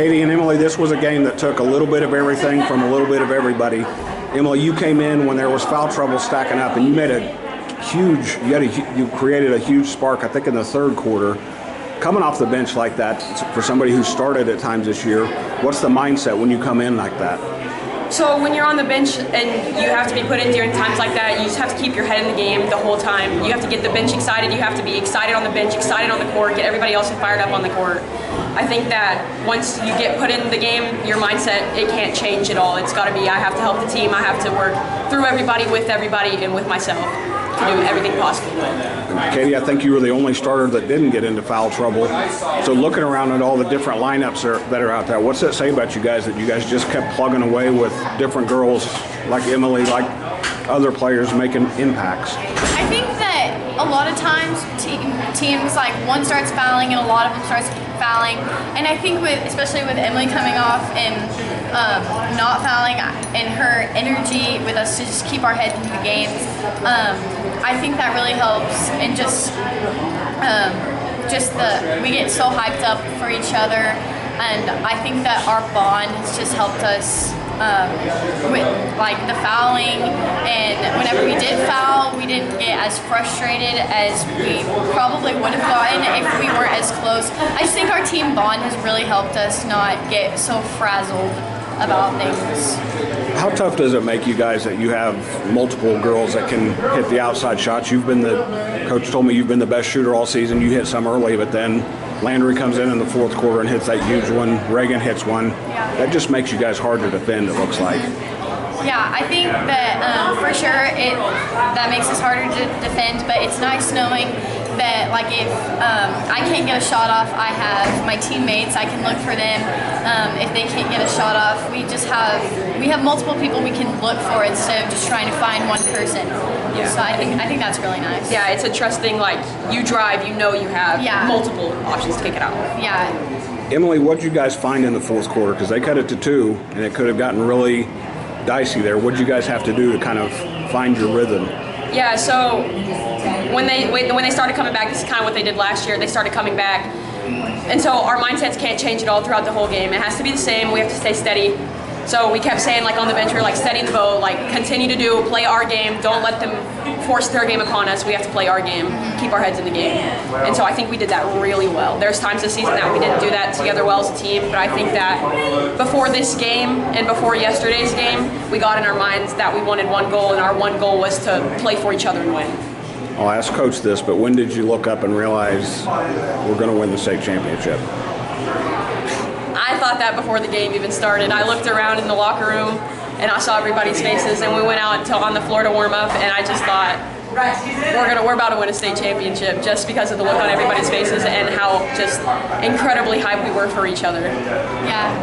Katy and Emily, this was a game that took a little bit of everything from a little bit of everybody. Emily, you came in when there was foul trouble stacking up, and you made a huge, you created a huge spark, I think, in the third quarter. Coming off the bench like that, for somebody who started at times this year, what's the mindset when you come in like that? So when you're on the bench and you have to be put in during times like that, you just have to keep your head in the game the whole time. You have to get the bench excited. You have to be excited on the bench, excited on the court, get everybody else fired up on the court. I think that once you get put in the game, your mindset, it can't change at all. It's got to be, I have to help the team. I have to work through everybody, with everybody, and with myself to do everything possible. Katy, I think you were the only starter that didn't get into foul trouble. So looking around at all the different lineups that are out there, what's that say about you guys, that you guys just kept plugging away with different girls like Emily, like other players making impacts? I think that a lot of times teams, like, one starts fouling and a lot of them starts fouling. And I think especially with Emily coming off and not fouling, and her energy with us to just keep our heads in the games, I think that really helps. And we get so hyped up for each other, and I think that our bond has just helped us with, like, the fouling. And whenever we did foul, we didn't get as frustrated as we probably would have gotten if we weren't as close. I just think our team bond has really helped us not get so frazzled about things. How tough does it make you guys that you have multiple girls that can hit the outside shots? Coach told me you've been the best shooter all season. You hit some early, but then Landry comes in the fourth quarter and hits that huge one. Reagan hits one. Yeah. That just makes you guys hard to defend, it looks like. Yeah, I think that for sure that makes us harder to defend, but it's nice knowing that, like, if I can't get a shot off, I have my teammates, I can look for them. If they can't get a shot off, we have multiple people we can look for instead of just trying to find one person. Yeah. So I think that's really nice. Yeah, it's a trust thing. Like, you drive, you know you have multiple options to kick it out. Yeah. Emily, what did you guys find in the fourth quarter? Because they cut it to 2, and it could have gotten really dicey there. What did you guys have to do to kind of find your rhythm? Yeah, so when they started coming back, this is kind of what they did last year. They started coming back, and so our mindsets can't change at all throughout the whole game. It has to be the same. We have to stay steady. So we kept saying, like, on the bench, we were like, steady the boat, like, continue to play our game. Don't let them force their game upon us. We have to play our game, keep our heads in the game. And so I think we did that really well. There's times this season that we didn't do that together well as a team, but I think that before this game and before yesterday's game, we got in our minds that we wanted one goal, and our one goal was to play for each other and win. I'll ask Coach this, but when did you look up and realize we're going to win the state championship? I thought that before the game even started. I looked around in the locker room and I saw everybody's faces, and we went out on the floor to warm up, and I just thought, we're about to win a state championship, just because of the look on everybody's faces and how just incredibly hyped we were for each other. Yeah.